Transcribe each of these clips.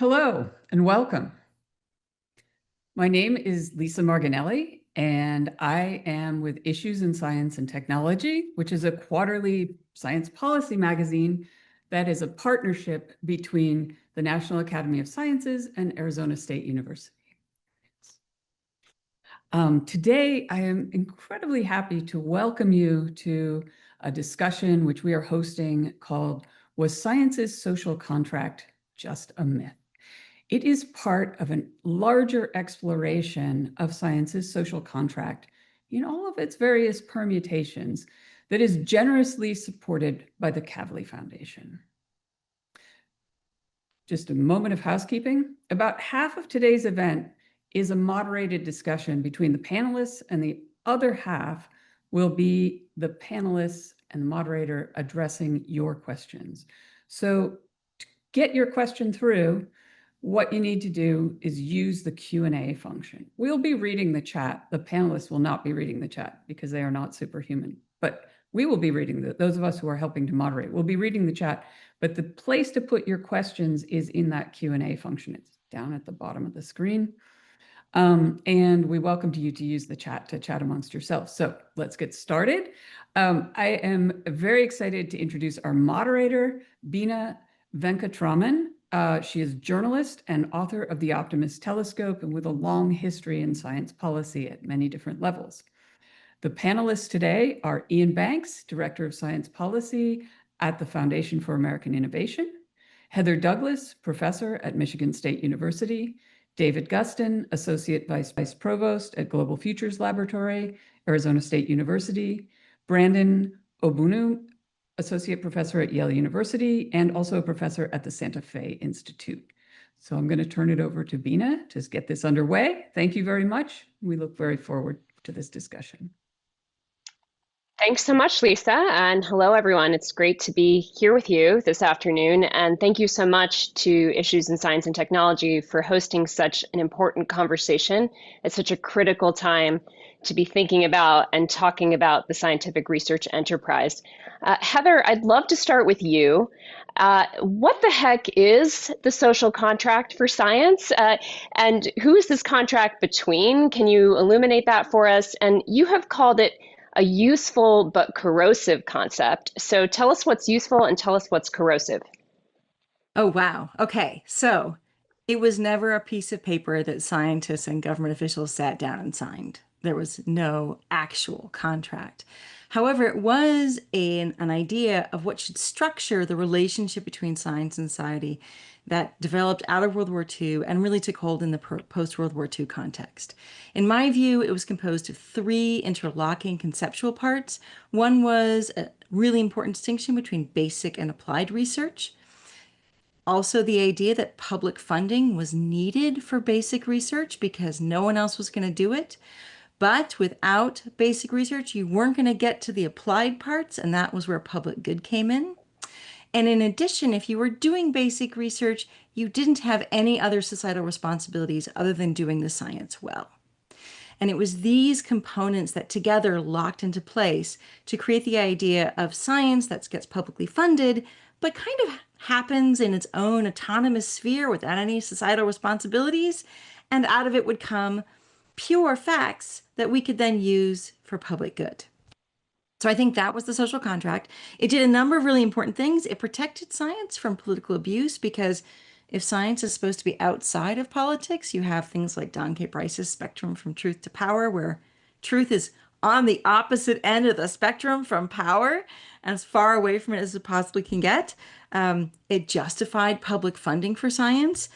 Hello and welcome. My name is Lisa Marginelli, and I am with Issues in Science and Technology, which is a quarterly science policy magazine that is a partnership between the National Academy of Sciences and Arizona State University. Today, I am incredibly happy to welcome you to a discussion which we are hosting called "Was Science's Social Contract Just a Myth?" It is part of a larger exploration of science's social contract in all of its various permutations that is generously supported by the Kavli Foundation. Just a moment of housekeeping. About half of today's event is a moderated discussion between the panelists, and the other half will be the panelists and the moderator addressing your questions. So to get your question through, what you need to do is use the Q&A function. We'll be reading the chat. The panelists will not be reading the chat because they are not superhuman, but we will be reading those of us who are helping to moderate will be reading the chat, but the place to put your questions is in that Q&A function. It's down at the bottom of the screen. And we welcome you to use the chat to chat amongst yourselves. So let's get started. I am very excited to introduce our moderator, Beena Venkatraman. She is a journalist and author of The Optimist Telescope, and with a long history in science policy at many different levels. The panelists today are Ian Banks, Director of Science Policy at the Foundation for American Innovation; Heather Douglas, Professor at Michigan State University; David Guston, Associate Vice Provost at Global Futures Laboratory, Arizona State University; Brandon Obunu, Associate Professor at Yale University, and also a professor at the Santa Fe Institute. So I'm going to turn it over to Beena to get this underway. Thank you very much. We look very forward to this discussion. Thanks so much, Lisa, and hello, everyone. It's great to be here with you this afternoon, and thank you so much to Issues in Science and Technology for hosting such an important conversation at such a critical time to be thinking about and talking about the scientific research enterprise. Heather, I'd love to start with you. What the heck is the social contract for science? And who is this contract between? Can you illuminate that for us? And you have called it a useful but corrosive concept. So tell us what's useful and tell us what's corrosive. Oh, wow. Okay. So it was never a piece of paper that scientists and government officials sat down and signed. There was no actual contract. However, it was an idea of what should structure the relationship between science and society that developed out of World War II and really took hold in the post-World War II context. In my view, it was composed of three interlocking conceptual parts. One was a really important distinction between basic and applied research. Also, the idea that public funding was needed for basic research because no one else was going to do it. But without basic research, you weren't going to get to the applied parts, and that was where public good came in. And in addition, if you were doing basic research, you didn't have any other societal responsibilities other than doing the science well. And it was these components that together locked into place to create the idea of science that gets publicly funded, but kind of happens in its own autonomous sphere without any societal responsibilities. And out of it would come pure facts that we could then use for public good. So I think that was the social contract. It did a number of really important things. It protected science from political abuse because if science is supposed to be outside of politics, you have things like Don K. Bryce's spectrum from truth to power, where truth is on the opposite end of the spectrum from power, as far away from it as it possibly can get. It justified public funding for science.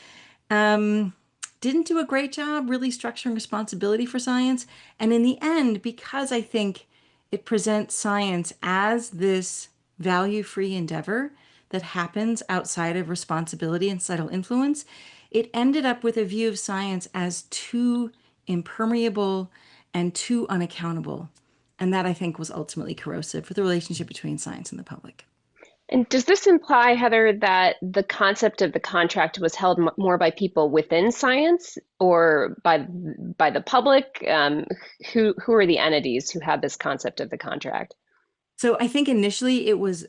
Didn't do a great job really structuring responsibility for science. And in the end, because I think it presents science as this value-free endeavor that happens outside of responsibility and societal influence, it ended up with a view of science as too impermeable and too unaccountable. And that, I think, was ultimately corrosive for the relationship between science and the public. And does this imply, Heather, that the concept of the contract was held more by people within science or by the public? Who are the entities who had this concept of the contract? So I think initially it was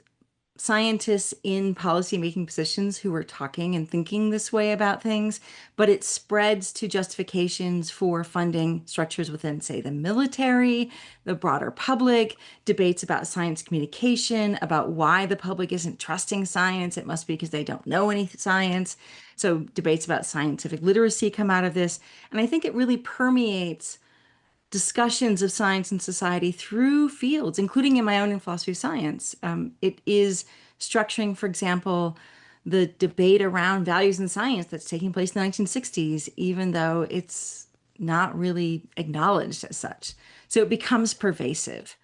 scientists in policymaking positions who are talking and thinking this way about things, but it spreads to justifications for funding structures within, say, the military, the broader public, debates about science communication, about why the public isn't trusting science. It must be because they don't know any science. So debates about scientific literacy come out of this. And I think it really permeates discussions of science and society through fields, including in my own in philosophy of science. It is structuring, for example, the debate around values in science that's taking place in the 1960s, even though it's not really acknowledged as such. So it becomes pervasive.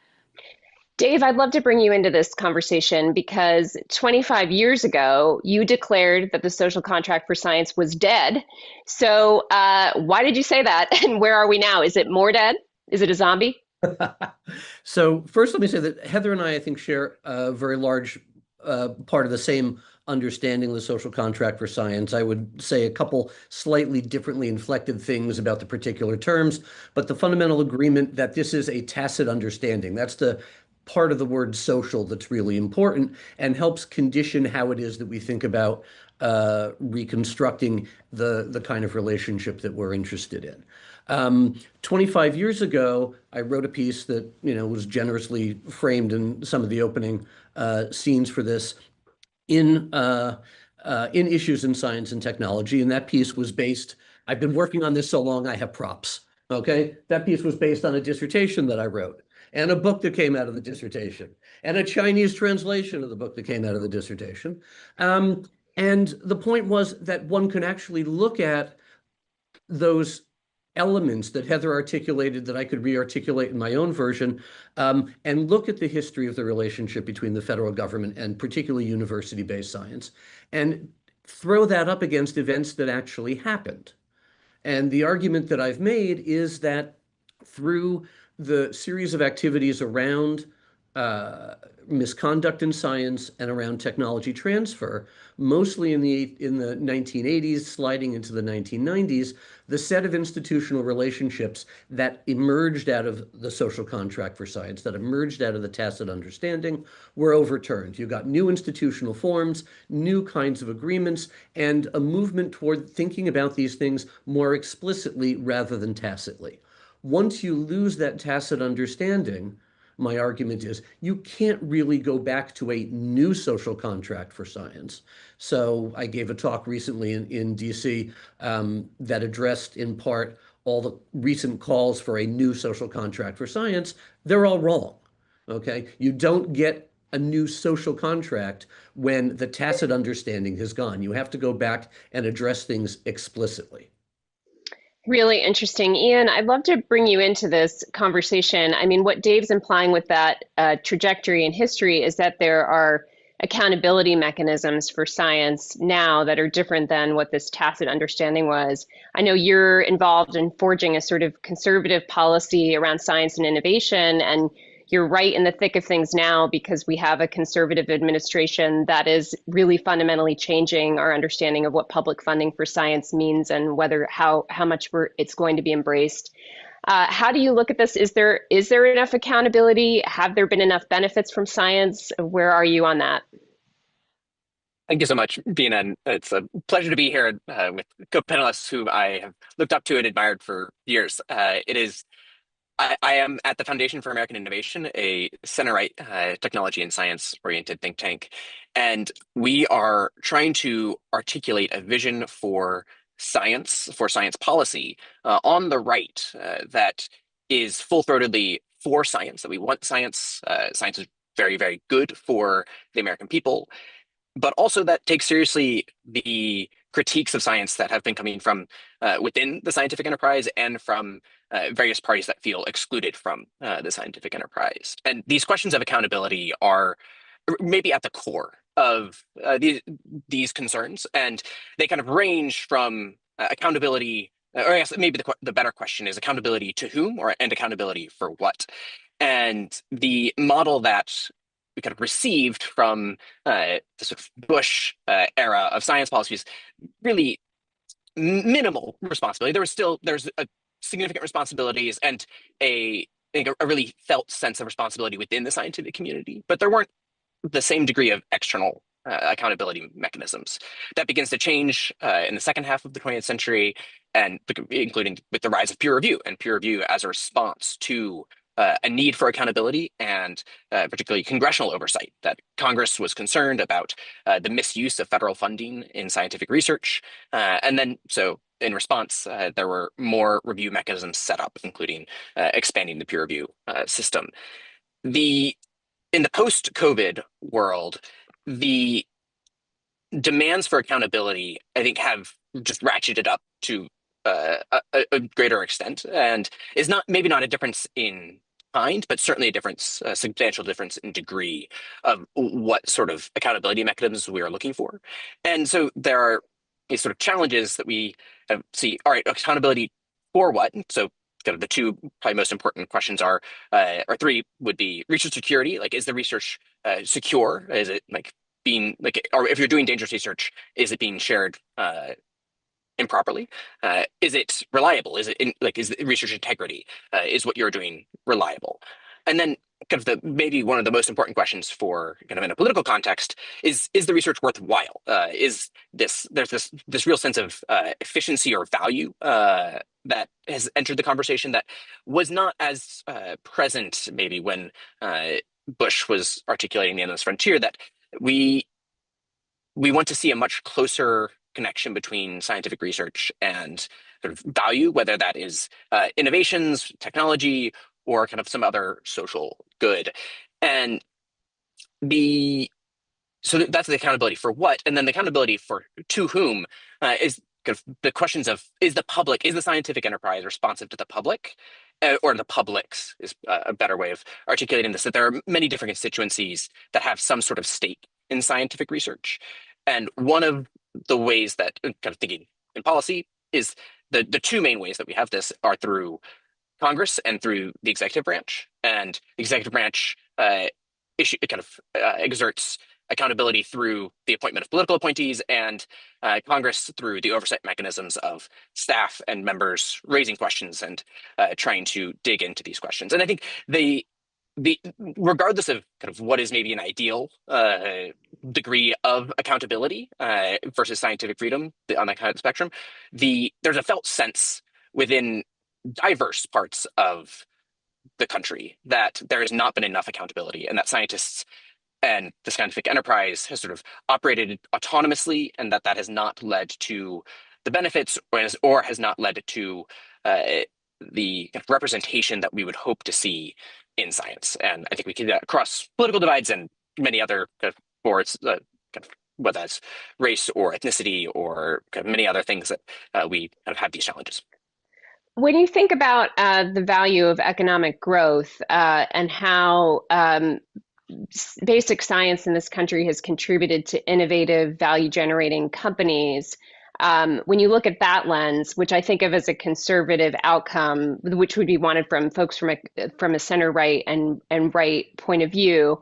Dave, I'd love to bring you into this conversation because 25 years ago, you declared that the social contract for science was dead. So, why did you say that? And where are we now? Is it more dead? Is it a zombie? So first, let me say that Heather and I think, share a very large part of the same understanding of the social contract for science. I would say a couple slightly differently inflected things about the particular terms, but the fundamental agreement that this is a tacit understanding. That's the part of the word social that's really important and helps condition how it is that we think about reconstructing the kind of relationship that we're interested in. 25 years ago, I wrote a piece that was generously framed in some of the opening scenes for this in Issues in Science and Technology, and that piece was based. I've been working on this so long, I have props. Okay, that piece was based on a dissertation that I wrote, and a book that came out of the dissertation, and a Chinese translation of the book that came out of the dissertation. And the point was that one can actually look at those elements that Heather articulated that I could re-articulate in my own version, and look at the history of the relationship between the federal government and particularly university-based science, and throw that up against events that actually happened. And the argument that I've made is that through the series of activities around misconduct in science and around technology transfer, mostly in the 1980s, sliding into the 1990s, the set of institutional relationships that emerged out of the social contract for science, that emerged out of the tacit understanding, were overturned. You got new institutional forms, new kinds of agreements, and a movement toward thinking about these things more explicitly rather than tacitly. Once you lose that tacit understanding, my argument is you can't really go back to a new social contract for science. So I gave a talk recently in DC that addressed in part all the recent calls for a new social contract for science. They're all wrong. Okay, you don't get a new social contract when the tacit understanding has gone. You have to go back and address things explicitly. Really interesting. Ian, I'd love to bring you into this conversation. I mean, what Dave's implying with that trajectory in history is that there are accountability mechanisms for science now that are different than what this tacit understanding was. I know you're involved in forging a sort of conservative policy around science and innovation, and you're right in the thick of things now because we have a conservative administration that is really fundamentally changing our understanding of what public funding for science means and how much it's going to be embraced. How do you look at this? Is there enough accountability? Have there been enough benefits from science? Where are you on that? Thank you so much, Bina. It's a pleasure to be here with co-panelists who I have looked up to and admired for years. I am at the Foundation for American Innovation, a center-right technology and science-oriented think tank, and we are trying to articulate a vision for science policy on the right that is full-throatedly for science, that we want science. Science is very, very good for the American people, but also that takes seriously the critiques of science that have been coming from within the scientific enterprise and from various parties that feel excluded from the scientific enterprise. And these questions of accountability are maybe at the core of these concerns, and they kind of range from accountability, or I guess maybe the better question is accountability to whom, and accountability for what. And the model that we kind of received from the sort of Bush era of science policies, really minimal responsibility. There's a significant responsibilities and I think a really felt sense of responsibility within the scientific community, but there weren't the same degree of external accountability mechanisms. That begins to change in the second half of the 20th century, and including with the rise of peer review as a response to a need for accountability and particularly congressional oversight, that Congress was concerned about the misuse of federal funding in scientific research. And then, so in response, there were more review mechanisms set up, including expanding the peer review system. In the post-COVID world, the demands for accountability, I think, have just ratcheted up to a greater extent, and is maybe not a difference in kind, but certainly a substantial difference in degree of what sort of accountability mechanisms we are looking for. And so there are these sort of challenges that we see. All right, accountability for what? So kind of the two probably most important questions are, or three would be research security. Like, is the research secure? Is it like being like, or if you're doing dangerous research, is it being shared improperly? Is it reliable? Is it is the research integrity? Is what you're doing reliable? And then kind of maybe one of the most important questions for kind of in a political context is the research worthwhile? There's this real sense of efficiency or value that has entered the conversation that was not as present maybe when Bush was articulating the endless frontier, that we want to see a much closer connection between scientific research and sort of value, whether that is innovations, technology, or kind of some other social good. And so that's the accountability for what, and then the accountability for to whom is kind of the questions of, is the scientific enterprise responsive to the public, or the publics is a better way of articulating this, that there are many different constituencies that have some sort of stake in scientific research. And one of the ways that, kind of thinking in policy, is the two main ways that we have this are through Congress and through the executive branch. And the executive branch exerts accountability through the appointment of political appointees, and Congress through the oversight mechanisms of staff and members raising questions and trying to dig into these questions. And I think regardless of kind of what is maybe an ideal degree of accountability versus scientific freedom on that kind of spectrum, there's a felt sense within diverse parts of the country that there has not been enough accountability, and that scientists and the scientific enterprise has sort of operated autonomously, and that has not led to the benefits, or has not led to the representation that we would hope to see in science. And I think we can across political divides and many other boards, whether that's race or ethnicity or many other things, that we have these challenges. When you think about the value of economic growth and how basic science in this country has contributed to innovative, value-generating companies, when you look at that lens, which I think of as a conservative outcome, which would be wanted from folks from a center-right and right point of view,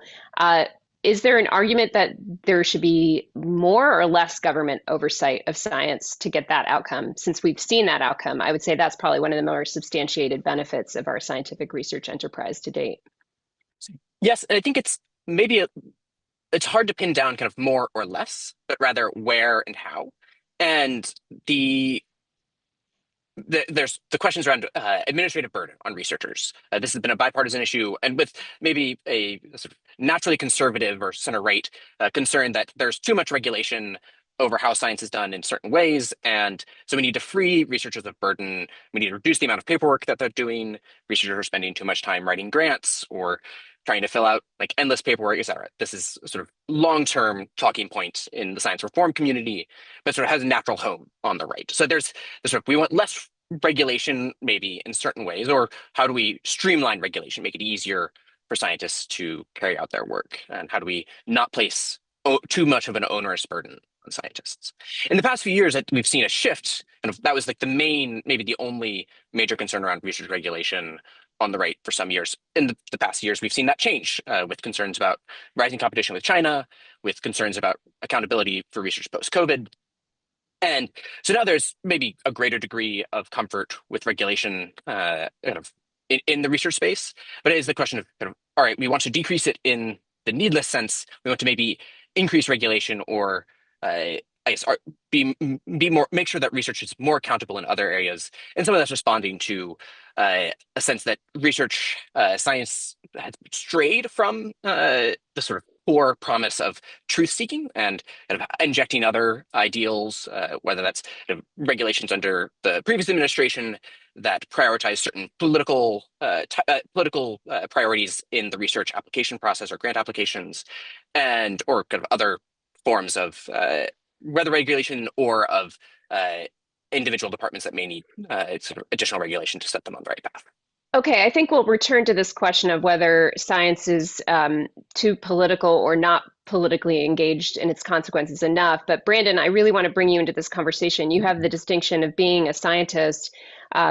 is there an argument that there should be more or less government oversight of science to get that outcome? Since we've seen that outcome, I would say that's probably one of the more substantiated benefits of our scientific research enterprise to date. Yes, I think it's it's hard to pin down kind of more or less, but rather where and how. And there's the questions around administrative burden on researchers. This has been a bipartisan issue, and with maybe a sort of naturally conservative or center-right concern that there's too much regulation over how science is done in certain ways. And so we need to free researchers of burden. We need to reduce the amount of paperwork that they're doing. Researchers are spending too much time writing grants or trying to fill out like endless paperwork, et cetera. This is a sort of long-term talking point in the science reform community, but sort of has a natural home on the right. So there's sort of, we want less regulation maybe in certain ways, or how do we streamline regulation, make it easier for scientists to carry out their work? And how do we not place too much of an onerous burden on scientists? In the past few years, we've seen a shift, and that was like maybe the only major concern around research regulation on the right for some years. In the past years, we've seen that change with concerns about rising competition with China, with concerns about accountability for research post-COVID. And so now there's maybe a greater degree of comfort with regulation in the research space, but it is the question of all right, we want to decrease it in the needless sense. We want to maybe increase regulation or I guess be more, make sure that research is more accountable in other areas. And some of that's responding to a sense that research science has strayed from the sort of core promise of truth seeking and kind of injecting other ideals, whether that's kind of regulations under the previous administration that prioritize certain political priorities in the research application process or grant applications, and or kind of other forms of whether regulation or of individual departments that may need sort of additional regulation to set them on the right path. Okay, I think we'll return to this question of whether science is too political or not politically engaged in its consequences enough. But Brandon, I really want to bring you into this conversation. You have the distinction of being a scientist,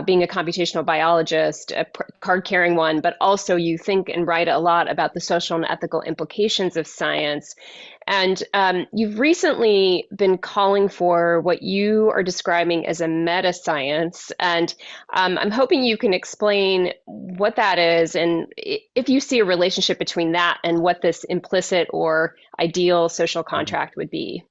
being a computational biologist, a card-carrying one, but also you think and write a lot about the social and ethical implications of science. And you've recently been calling for what you are describing as a meta science. And I'm hoping you can explain what that is and if you see a relationship between that and what this implicit or ideal social contract would be.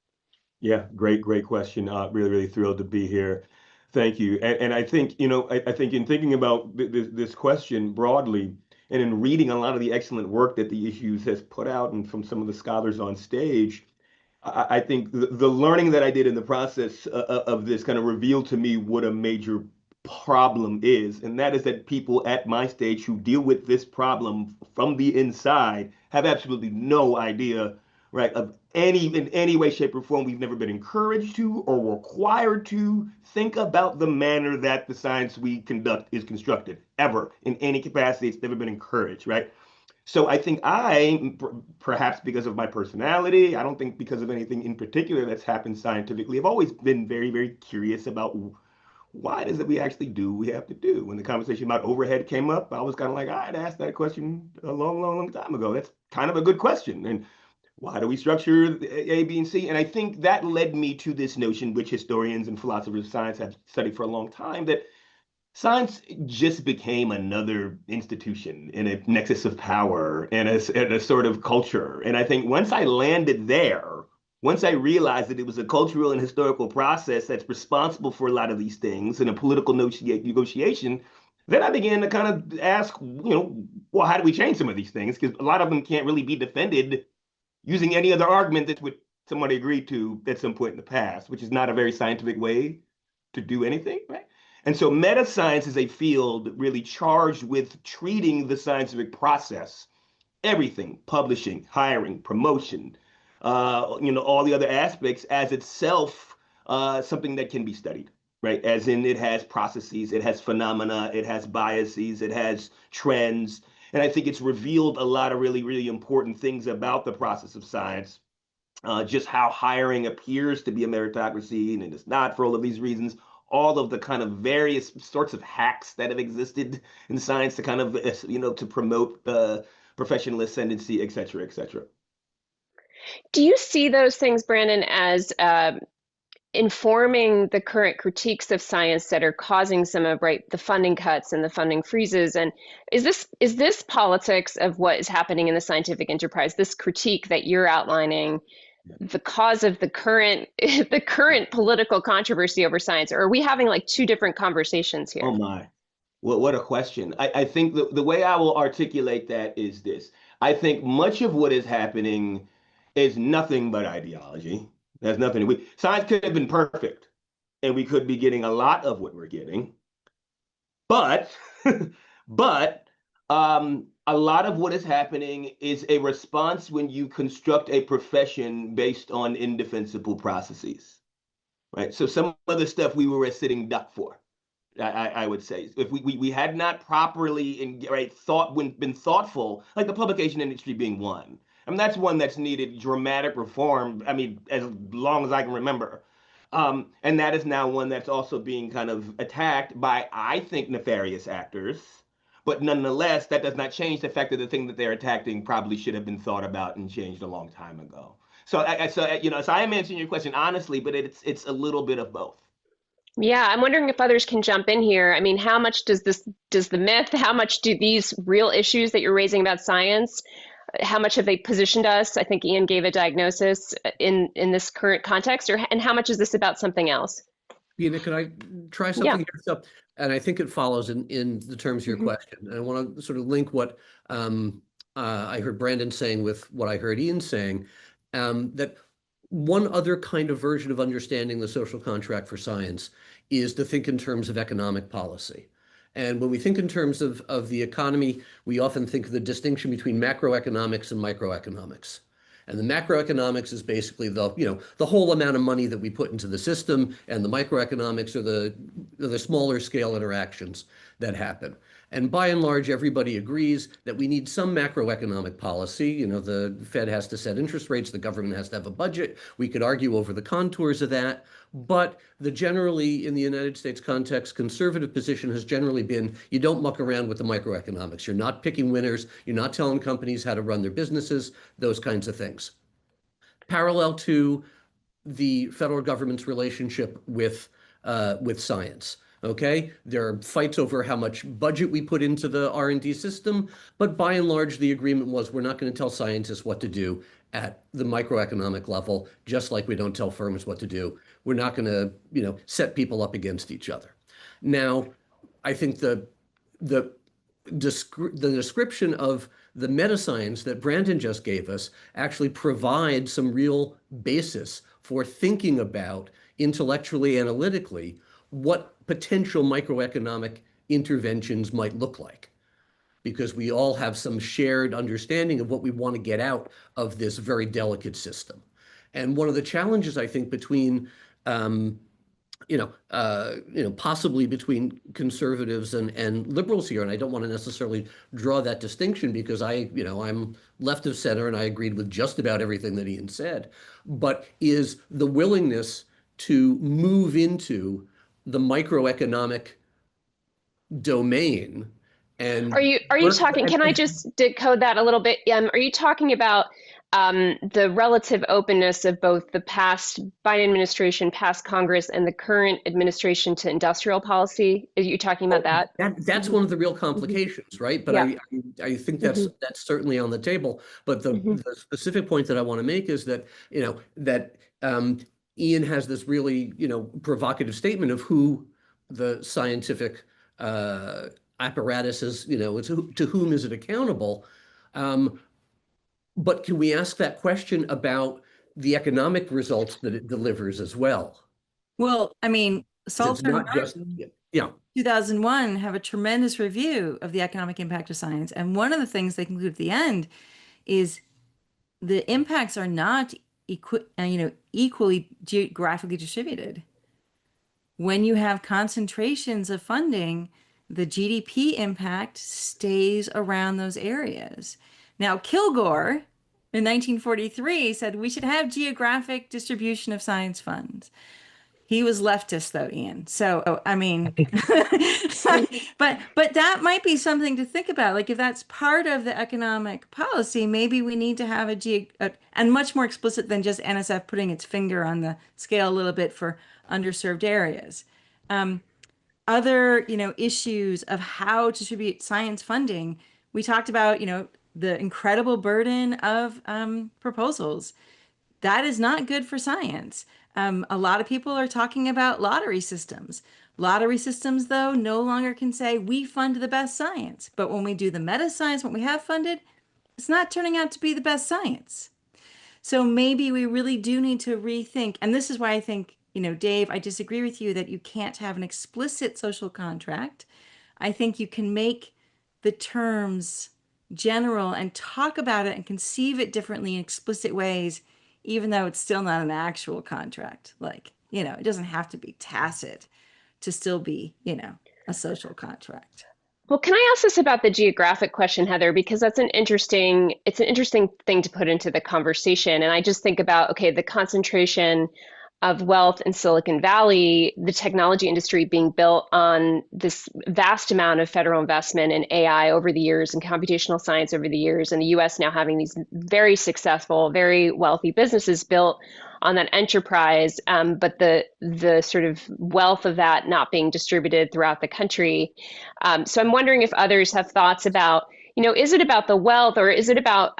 Yeah, great question. Really thrilled to be here. Thank you. And I think, I think in thinking about this question broadly, and in reading a lot of the excellent work that the Issues has put out and from some of the scholars on stage, I think the learning that I did in the process of this kind of revealed to me what a major problem is. And that is that people at my stage who deal with this problem from the inside have absolutely no idea, right, of in any way, shape, or form. We've never been encouraged to or required to think about the manner that the science we conduct is constructed, ever, in any capacity. It's never been encouraged, right? So I think perhaps because of my personality, I don't think because of anything in particular that's happened scientifically, I've always been very curious about why is it we actually do what we have to do. When the conversation about overhead came up, I was kind of like, I'd asked that question a long time ago. That's kind of a good question. And why do we structure A, B, and C? And I think that led me to this notion, which historians and philosophers of science have studied for a long time, that science just became another institution in a nexus of power and a sort of culture. And I think once I landed there, once I realized that it was a cultural and historical process that's responsible for a lot of these things and a political negotiation, then I began to kind of ask, well, how do we change some of these things? Because a lot of them can't really be defended using any other argument that would somebody agreed to at some point in the past, which is not a very scientific way to do anything, right? And so meta science is a field really charged with treating the scientific process, everything, publishing, hiring, promotion, all the other aspects as itself something that can be studied, right? As in it has processes, it has phenomena, it has biases, it has trends. And I think it's revealed a lot of really important things about the process of science, just how hiring appears to be a meritocracy and it's not for all of these reasons. All of the kind of various sorts of hacks that have existed in science to kind of, to promote professional ascendancy, et cetera, et cetera. Do you see those things, Brandon, as informing the current critiques of science that are causing some of the funding cuts and the funding freezes? And is this politics of what is happening in the scientific enterprise, this critique that you're outlining, the cause of the current political controversy over science? Or are we having like two different conversations here? Oh my, what a question. I think the way I will articulate that is this. I think much of what is happening is nothing but ideology. There's nothing. Science could have been perfect and we could be getting a lot of what we're getting. But a lot of what is happening is a response when you construct a profession based on indefensible processes, right? So some of the stuff we were a sitting duck for, I would say, if we had not properly been thoughtful, like the publication industry being one. I mean, that's one that's needed dramatic reform. I mean, as long as I can remember. And that is now one that's also being kind of attacked by, I think, nefarious actors. But nonetheless, that does not change the fact that the thing that they're attacking probably should have been thought about and changed a long time ago. So I am answering your question honestly, but it's a little bit of both. Yeah, I'm wondering if others can jump in here. I mean, how much does the myth, how much do these real issues that you're raising about science How much have they positioned us? I think Ian gave a diagnosis in this current context, and how much is this about something else? Bina, can I try Yeah. something here? So, and I think it follows in the terms of your question. And I want to sort of link what I heard Brandon saying with what I heard Ian saying, that one other kind of version of understanding the social contract for science is to think in terms of economic policy. And when we think in terms of the economy, we often think of the distinction between macroeconomics and microeconomics. And the macroeconomics is basically the whole amount of money that we put into the system, and the microeconomics are the smaller scale interactions that happen. And by and large, everybody agrees that we need some macroeconomic policy. The Fed has to set interest rates, the government has to have a budget. We could argue over the contours of that. But generally, in the United States context, conservative position has generally been you don't muck around with the microeconomics. You're not picking winners. You're not telling companies how to run their businesses, those kinds of things. Parallel to the federal government's relationship with science. Okay, there are fights over how much budget we put into the R&D system, but by and large, the agreement was we're not going to tell scientists what to do at the microeconomic level, just like we don't tell firms what to do. We're not going to, set people up against each other. Now, I think the description of the meta-science that Brandon just gave us actually provides some real basis for thinking about intellectually, analytically, what potential microeconomic interventions might look like, because we all have some shared understanding of what we want to get out of this very delicate system. And one of the challenges, I think, between possibly between conservatives and liberals here, and I don't want to necessarily draw that distinction because I'm left of center and I agreed with just about everything that Ian said, but is the willingness to move into the microeconomic domain. And are you talking? Can I just decode that a little bit? Are you talking about the relative openness of both the past Biden administration, past Congress, and the current administration to industrial policy? Are you talking about that? That's one of the real complications, right? But Yeah. I think that's certainly on the table. But the specific point that I want to make is that that Ian has this really provocative statement of who the scientific apparatus is, to whom is it accountable? But can we ask that question about the economic results that it delivers as well? Well, I mean, Salter not just, 2001 have a tremendous review of the economic impact of science. And one of the things they conclude at the end is the impacts are not equally geographically distributed. When you have concentrations of funding, the GDP impact stays around those areas. Now, Kilgore in 1943 said we should have geographic distribution of science funds. He was leftist though, Ian. So, I mean, but that might be something to think about. Like if that's part of the economic policy, maybe we need to have and much more explicit than just NSF putting its finger on the scale a little bit for underserved areas. Other, issues of how to distribute science funding. We talked about, the incredible burden of proposals. That is not good for science. A lot of people are talking about lottery systems. Lottery systems, though, no longer can say we fund the best science. But when we do the meta science, what we have funded, it's not turning out to be the best science. So maybe we really do need to rethink. And this is why I think, Dave, I disagree with you that you can't have an explicit social contract. I think you can make the terms general and talk about it and conceive it differently in explicit ways, even though it's still not an actual contract. Like, it doesn't have to be tacit to still be, a social contract. Well, can I ask this about the geographic question, Heather? Because it's an interesting thing to put into the conversation. And I just think about, okay, the concentration of wealth in Silicon Valley, the technology industry being built on this vast amount of federal investment in AI over the years and computational science over the years, and the US now having these very successful, very wealthy businesses built on that enterprise, but the sort of wealth of that not being distributed throughout the country. So I'm wondering if others have thoughts about, is it about the wealth, or is it about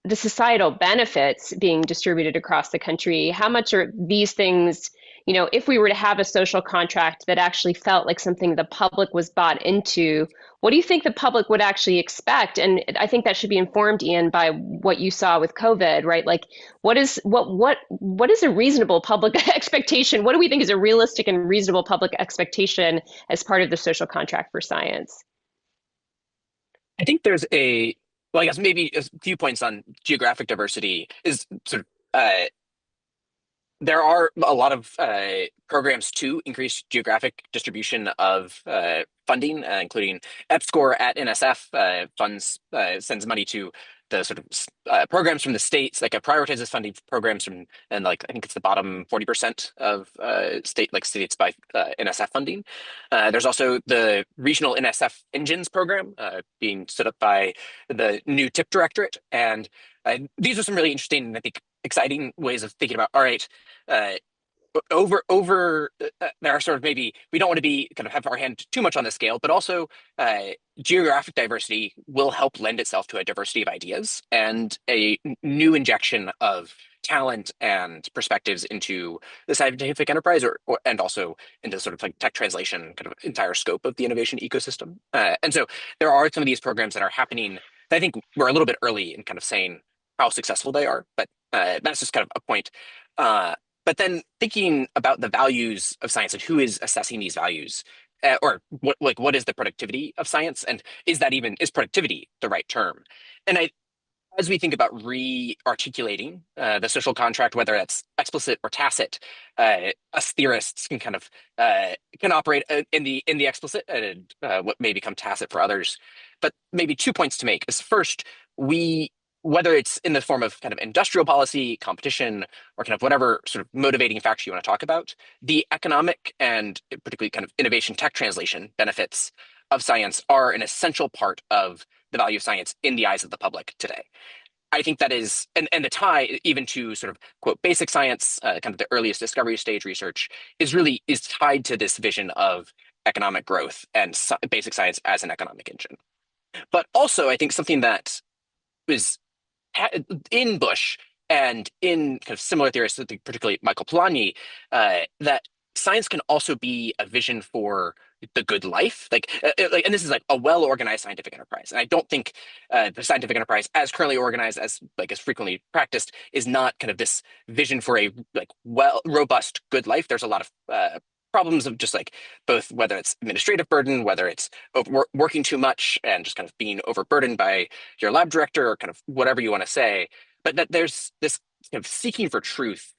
the societal benefits being distributed across the country? How much are these things, if we were to have a social contract that actually felt like something the public was bought into, what do you think the public would actually expect? And I think that should be informed, Ian, by what you saw with COVID, right? Like, what is a reasonable public expectation? What do we think is a realistic and reasonable public expectation as part of the social contract for science? I think well, I guess maybe a few points on geographic diversity is sort of, there are a lot of programs to increase geographic distribution of funding, including EPSCoR at NSF sends money to the sort of programs from the states, like prioritizes funding programs from, and like I think it's the bottom 40% of states by NSF funding. There's also the regional NSF engines program being stood up by the new TIP directorate, and these are some really interesting and I think exciting ways of thinking about, all right, there are sort of, maybe we don't want to be kind of have our hand too much on the scale, but also geographic diversity will help lend itself to a diversity of ideas and a new injection of talent and perspectives into the scientific enterprise, and also into sort of like tech translation, kind of entire scope of the innovation ecosystem. And so there are some of these programs that are happening that I think we're a little bit early in kind of saying how successful they are, but that's just kind of a point. But then thinking about the values of science and who is assessing these values, or what is the productivity of science, and is productivity the right term? And as we think about re-articulating the social contract, whether that's explicit or tacit, us theorists can kind of can operate in the explicit, and what may become tacit for others. But maybe 2 points to make is, first, whether it's in the form of kind of industrial policy, competition, or kind of whatever sort of motivating factor you want to talk about, the economic and particularly kind of innovation tech translation benefits of science are an essential part of the value of science in the eyes of the public today. I think that is, and the tie even to sort of quote basic science, kind of the earliest discovery stage research, is tied to this vision of economic growth and basic science as an economic engine. But also, I think something that was in Bush and in kind of similar theorists, particularly Michael Polanyi, that science can also be a vision for the good life, and this is like a well-organized scientific enterprise. And I don't think the scientific enterprise, as currently organized, as frequently practiced, is not kind of this vision for a robust good life. There's a lot of problems of just like both whether it's administrative burden, whether it's working too much and just kind of being overburdened by your lab director, or kind of whatever you want to say, but that there's this kind of seeking for truth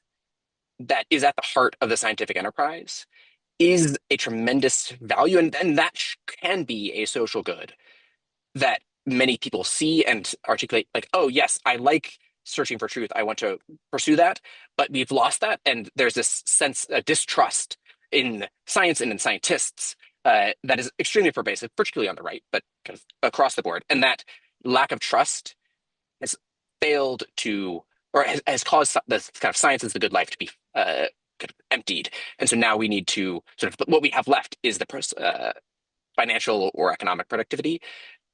that is at the heart of the scientific enterprise is a tremendous value, and that can be a social good that many people see and articulate, like, oh yes, I like searching for truth, I want to pursue that, but we've lost that, and there's this sense of distrust in science and in scientists that is extremely pervasive, particularly on the right, but kind of across the board. And that lack of trust has failed to, or has caused this kind of science is the good life to be kind of emptied. And so now we need to sort of, what we have left is the financial or economic productivity.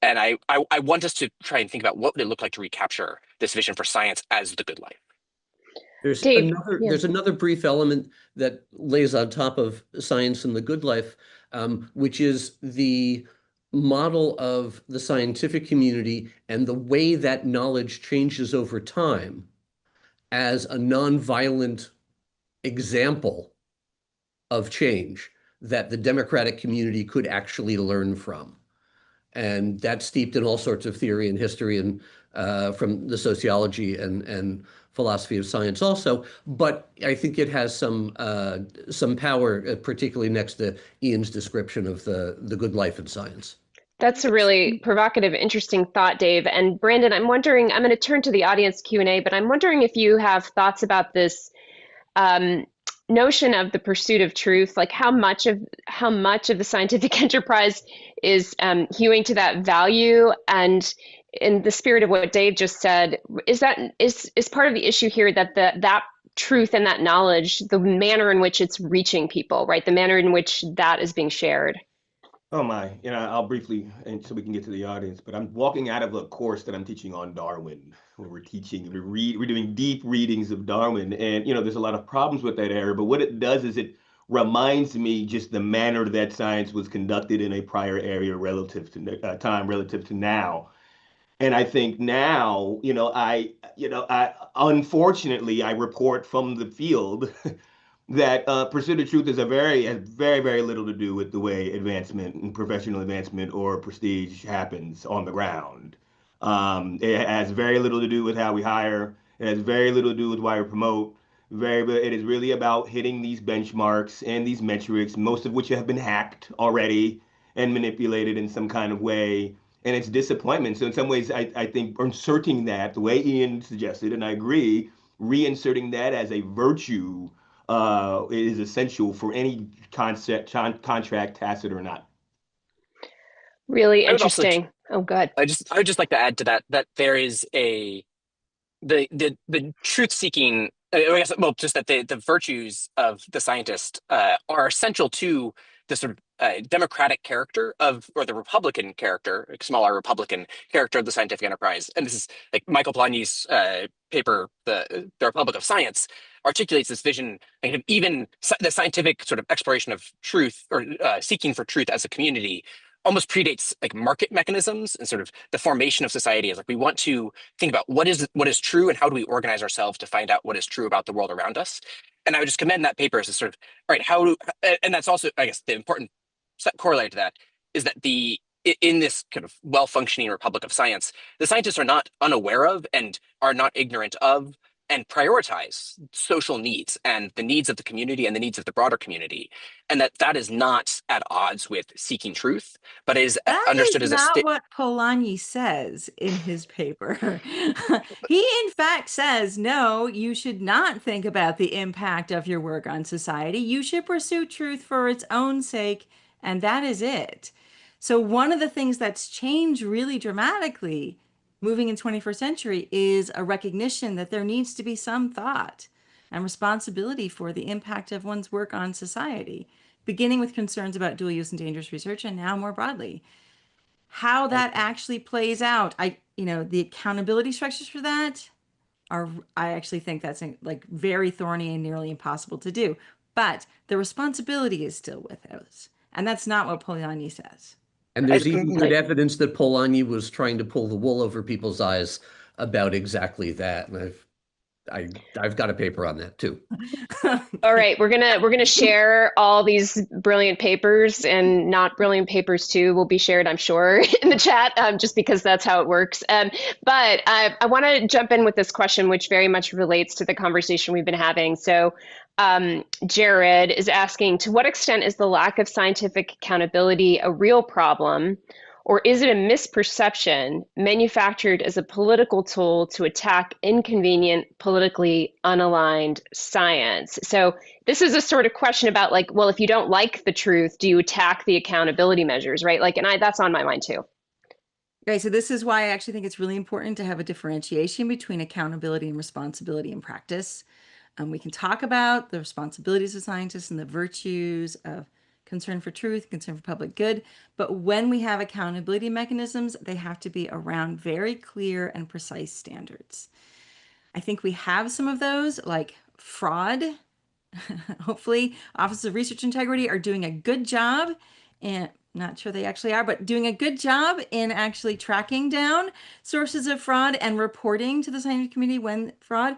And I want us to try and think about what would it look like to recapture this vision for science as the good life. There's another brief element that lays on top of science and the good life, which is the model of the scientific community and the way that knowledge changes over time as a nonviolent example of change that the democratic community could actually learn from. And that's steeped in all sorts of theory and history and from the sociology and philosophy of science also. But I think it has some power, particularly next to Ian's description of the good life in science. That's a really provocative, interesting thought, Dave. And Brandon, I'm wondering, I'm going to turn to the audience Q&A, but I'm wondering if you have thoughts about this notion of the pursuit of truth, like how much of the scientific enterprise is hewing to that value. And in the spirit of what Dave just said, is part of the issue here that that truth and that knowledge, the manner in which it's reaching people, right? The manner in which that is being shared. Oh my, I'll briefly, and so we can get to the audience, but I'm walking out of a course that I'm teaching on Darwin, where we're doing deep readings of Darwin, and there's a lot of problems with that era, but what it does is it reminds me just the manner that science was conducted in a prior area relative to time, relative to now. And I think now, I unfortunately I report from the field that pursuit of truth has very, very little to do with the way advancement and professional advancement or prestige happens on the ground. It has very little to do with how we hire. It has very little to do with why we promote. It is really about hitting these benchmarks and these metrics, most of which have been hacked already and manipulated in some kind of way. And it's disappointment. So in some ways, I think inserting that the way Ian suggested, and I agree, reinserting that as a virtue is essential for any contract, tacit or not. Really I would also, interesting. Oh, good. I would just like to add to that that there is the truth seeking. I guess, well, just that the virtues of the scientist are essential to the sort of democratic character of, or the Republican character, like small r Republican character of the scientific enterprise. And this is like Michael Polanyi's paper, the Republic of Science, articulates this vision, kind of even the scientific sort of exploration of truth or seeking for truth as a community almost predates like market mechanisms and sort of the formation of society. As like we want to think about what is true and how do we organize ourselves to find out what is true about the world around us. And I would just commend that paper as a sort of, all right, and that's also, I guess, the important corollary to that is that in this kind of well-functioning Republic of Science, the scientists are not unaware of and are not ignorant of and prioritize social needs and the needs of the community and the needs of the broader community, and that is not at odds with seeking truth, but is That understood is as a not what Polanyi says in his paper. He, in fact, says, no, you should not think about the impact of your work on society. You should pursue truth for its own sake, and that is it. So one of the things that's changed really dramatically moving in 21st century is a recognition that there needs to be some thought and responsibility for the impact of one's work on society, beginning with concerns about dual use and dangerous research, and now more broadly. How that actually plays out, the accountability structures for that are, I actually think that's like very thorny and nearly impossible to do. But the responsibility is still with us. And that's not what Polanyi says. And there's even good evidence that Polanyi was trying to pull the wool over people's eyes about exactly that. And I've got a paper on that too. All right, we're gonna share all these brilliant papers, and not brilliant papers too will be shared, I'm sure, in the chat, just because that's how it works. But I want to jump in with this question, which very much relates to the conversation we've been having. So, Jared is asking, to what extent is the lack of scientific accountability a real problem? Or is it a misperception manufactured as a political tool to attack inconvenient, politically unaligned science? So this is a sort of question about like, well, if you don't like the truth, do you attack the accountability measures, right? Like, and that's on my mind too. Okay, so this is why I actually think it's really important to have a differentiation between accountability and responsibility in practice. We can talk about the responsibilities of scientists and the virtues of concern for truth, concern for public good. But when we have accountability mechanisms, they have to be around very clear and precise standards. I think we have some of those, like fraud. Hopefully, Office of Research Integrity are doing a good job, and not sure they actually are, but doing a good job in actually tracking down sources of fraud and reporting to the scientific community when fraud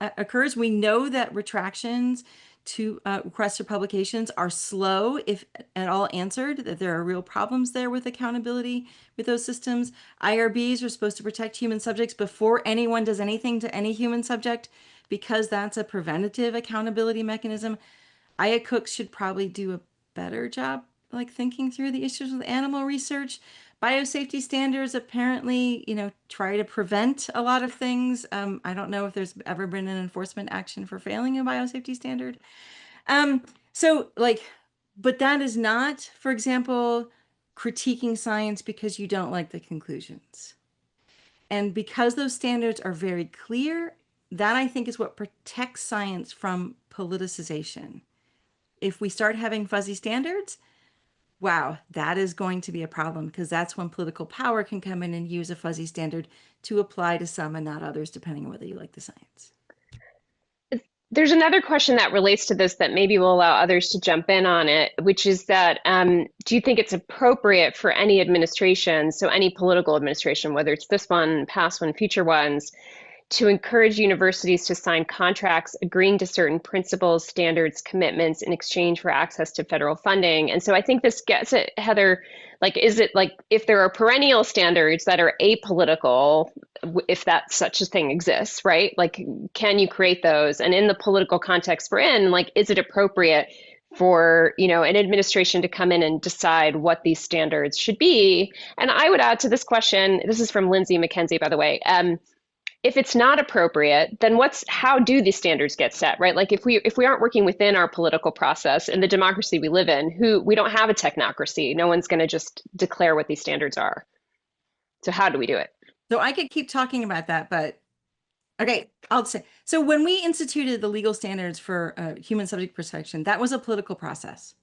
occurs. We know that retractions to requests for publications are slow, if at all answered, that there are real problems there with accountability with those systems. IRBs are supposed to protect human subjects before anyone does anything to any human subject, because that's a preventative accountability mechanism. IACUCs should probably do a better job like thinking through the issues with animal research. Biosafety standards apparently, try to prevent a lot of things. I don't know if there's ever been an enforcement action for failing a biosafety standard. But that is not, for example, critiquing science because you don't like the conclusions. And because those standards are very clear, that I think is what protects science from politicization. If we start having fuzzy standards, wow, that is going to be a problem because that's when political power can come in and use a fuzzy standard to apply to some and not others, depending on whether you like the science. There's another question that relates to this that maybe will allow others to jump in on it, which is that do you think it's appropriate for any administration, so any political administration, whether it's this one, past one, future ones, to encourage universities to sign contracts agreeing to certain principles, standards, commitments in exchange for access to federal funding? And so I think this gets at, Heather, like, is it like if there are perennial standards that are apolitical, if that such a thing exists, right? Like, can you create those? And in the political context we're in, like, is it appropriate for, you know, an administration to come in and decide what these standards should be? And I would add to this question, this is from Lindsay McKenzie, by the way, if it's not appropriate, then how do these standards get set, right? Like if we aren't working within our political process in the democracy we live in, we don't have a technocracy. No one's going to just declare what these standards are. So how do we do it? So I could keep talking about that, but okay, I'll say. So when we instituted the legal standards for human subject protection, that was a political process.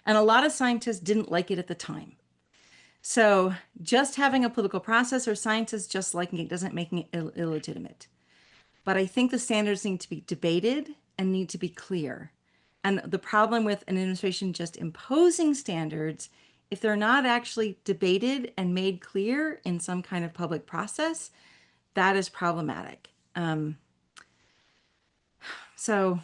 And a lot of scientists didn't like it at the time. So just having a political process or scientists just liking it doesn't make it illegitimate. But I think the standards need to be debated and need to be clear. And the problem with an administration just imposing standards, if they're not actually debated and made clear in some kind of public process, that is problematic. So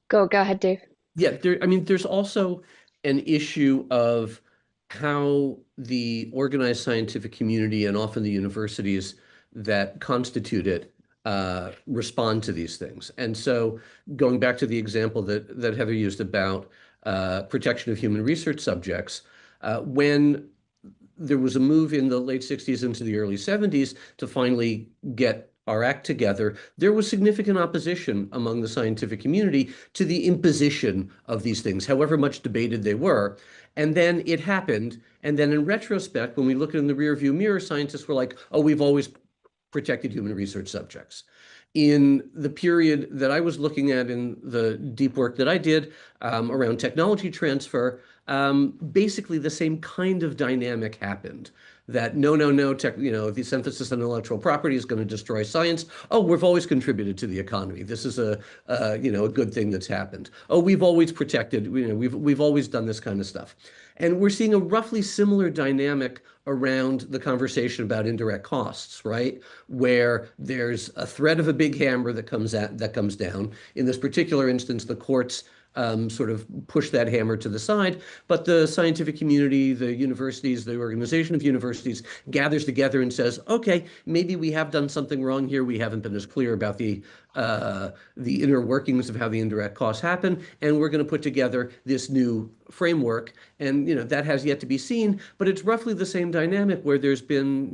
go ahead, Dave. Yeah, there's also an issue of how the organized scientific community and often the universities that constitute it respond to these things. And so going back to the example that Heather used about protection of human research subjects, when there was a move in the late 60s into the early 70s to finally get our act together, there was significant opposition among the scientific community to the imposition of these things, however much debated they were. And then it happened. And then in retrospect, when we look in the rearview mirror, scientists were like, oh, we've always protected human research subjects. In the period that I was looking at in the deep work that I did around technology transfer, basically the same kind of dynamic happened. That no, the emphasis on intellectual property is going to destroy science. Oh, we've always contributed to the economy. This is a good thing that's happened. Oh, we've always protected. We've always done this kind of stuff, and we're seeing a roughly similar dynamic around the conversation about indirect costs, right? Where there's a threat of a big hammer that comes down. In this particular instance, the courts sort of push that hammer to the side, but the scientific community, the universities, the organization of universities gathers together and says, okay, maybe we have done something wrong here. We haven't been as clear about the inner workings of how the indirect costs happen, and we're going to put together this new framework. And that has yet to be seen, but it's roughly the same dynamic where there's been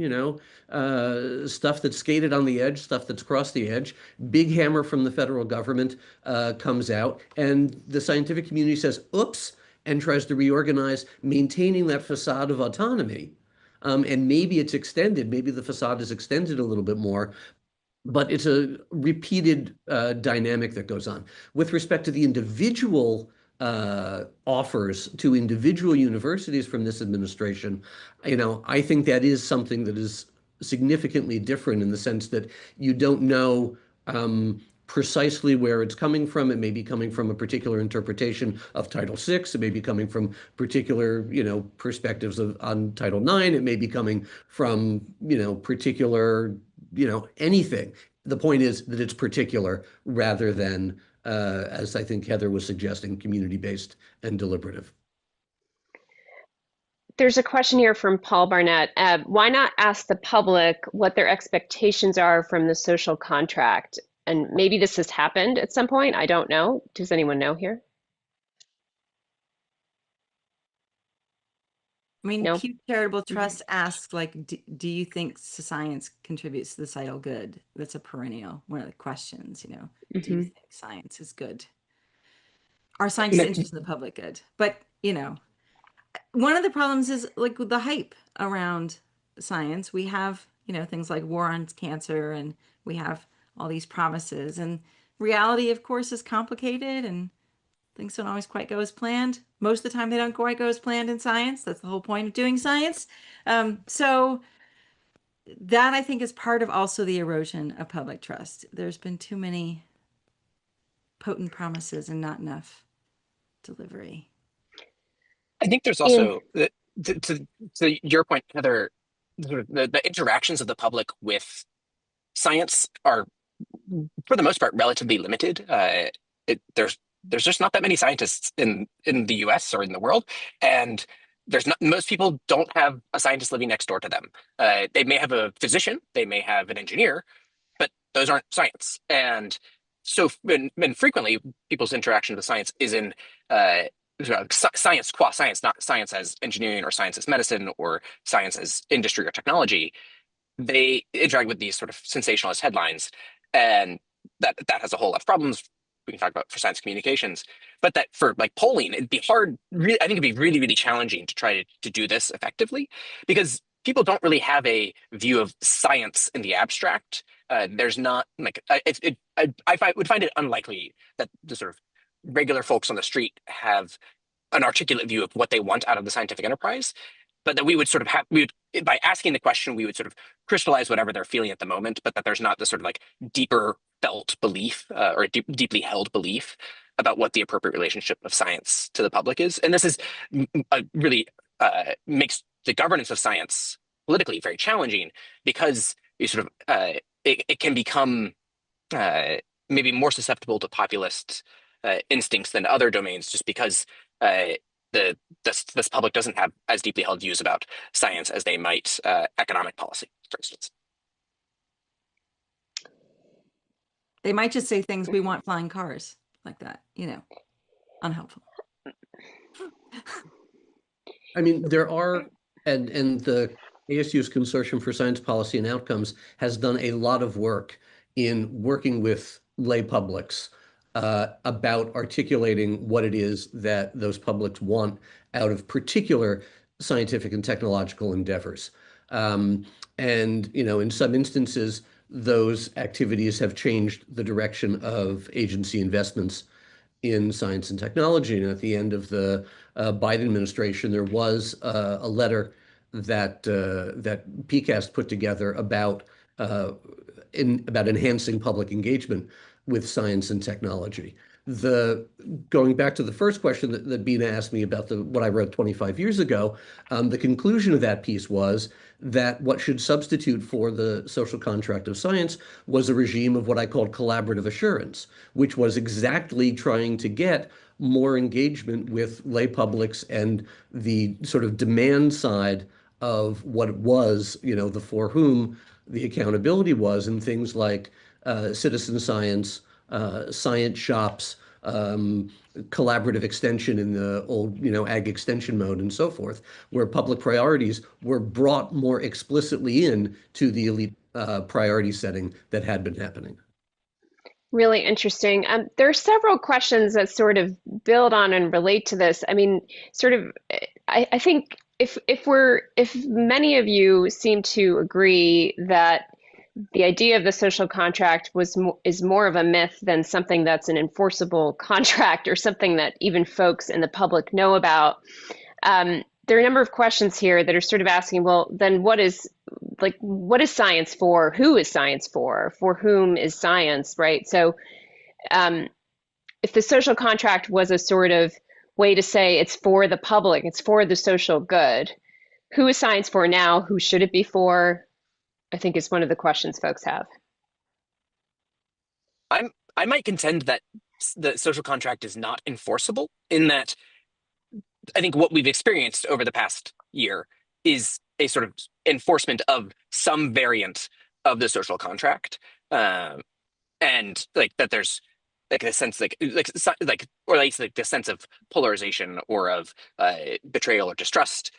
stuff that's skated on the edge, stuff that's crossed the edge. Big hammer from the federal government comes out, and the scientific community says, oops, and tries to reorganize, maintaining that facade of autonomy. And maybe it's extended, maybe the facade is extended a little bit more, but it's a repeated dynamic that goes on. With respect to the individual offers to individual universities from this administration, I think that is something that is significantly different in the sense that you don't know precisely where it's coming from. It may be coming from a particular interpretation of Title VI. It may be coming from particular, perspectives on Title IX. It may be coming from, particular, anything. The point is that it's particular rather than, as I think Heather was suggesting, community-based and deliberative. There's a question here from Paul Barnett. Why not ask the public what their expectations are from the social contract? And maybe this has happened at some point. I don't know. Does anyone know here? I mean, No? Pew Charitable Trust asks, like, do you think science contributes to the societal good? That's a perennial, one of the questions, do you think science is good? Are scientists interested in the public good? But, one of the problems is like with the hype around science. We have, things like war on cancer, and we have all these promises, and reality, of course, is complicated, and Things don't always quite go as planned. Most of the time, they don't quite go as planned in science. That's the whole point of doing science. So that I think is part of also the erosion of public trust. There's been too many potent promises and not enough delivery. I think there's In also to your point, Heather, sort of the interactions of the public with science are, for the most part, relatively limited. There's just not that many scientists in the U.S. or in the world, and there's not most people don't have a scientist living next door to them. They may have a physician, they may have an engineer, but those aren't science. And so, and frequently, people's interaction with science is in science qua science, not science as engineering or science as medicine or science as industry or technology. They interact with these sort of sensationalist headlines, and that has a whole lot of problems we can talk about for science communications. But that for like polling, it'd be hard. Really, I think it'd be really, really challenging to try to do this effectively because people don't really have a view of science in the abstract. There's not like I would find it unlikely that the sort of regular folks on the street have an articulate view of what they want out of the scientific enterprise, but that we would sort of have we would by asking the question we would sort of crystallize whatever they're feeling at the moment, but that there's not this sort of like deeper felt belief or a deeply held belief about what the appropriate relationship of science to the public is. And this is really makes the governance of science politically very challenging because you sort of it can become maybe more susceptible to populist instincts than other domains, just because this public doesn't have as deeply held views about science as they might economic policy, for instance. They might just say things, we want flying cars, like that, unhelpful. I mean, there are, and the ASU's Consortium for Science Policy and Outcomes has done a lot of work in working with lay publics about articulating what it is that those publics want out of particular scientific and technological endeavors. And, in some instances, those activities have changed the direction of agency investments in science and technology. And at the end of the Biden administration, there was a letter that PCAST put together about enhancing public engagement with science and technology. Going back to the first question that Bina asked me about what I wrote 25 years ago, the conclusion of that piece was that what should substitute for the social contract of science was a regime of what I called collaborative assurance, which was exactly trying to get more engagement with lay publics and the sort of demand side of what it was, the for whom the accountability was, and things like citizen science, science shops, collaborative extension in the old, ag extension mode and so forth, where public priorities were brought more explicitly in to the elite priority setting that had been happening. Really interesting. There are several questions that sort of build on and relate to this. I mean, sort of, I think if many of you seem to agree that the idea of the social contract is more of a myth than something that's an enforceable contract or something that even folks in the public know about. There are a number of questions here that are sort of asking, well, then what is science for? Who is science for? For whom is science, right? So if the social contract was a sort of way to say it's for the public, it's for the social good, who is science for now? Who should it be for? I think is one of the questions folks have. I might contend that the social contract is not enforceable, in that I think what we've experienced over the past year is a sort of enforcement of some variant of the social contract, and like that there's like a sense like or at least like the sense of polarization or of betrayal or distrust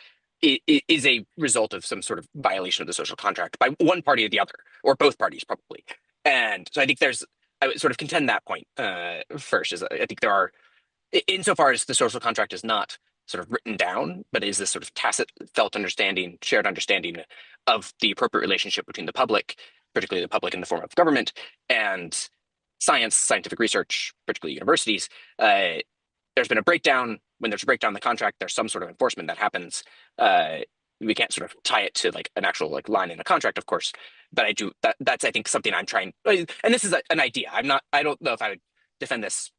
is a result of some sort of violation of the social contract by one party or the other, or both parties probably. And so I think I would sort of contend that point first, is I think there are, insofar as the social contract is not sort of written down, but is this sort of tacit felt understanding, shared understanding of the appropriate relationship between the public, particularly the public in the form of government, and science, scientific research, particularly universities, there's been a breakdown. When there's a breakdown in the contract, there's some sort of enforcement that happens. We can't sort of tie it to like an actual like line in a contract, of course. But that's I think something I'm trying. And this is an idea. I don't know if I would defend this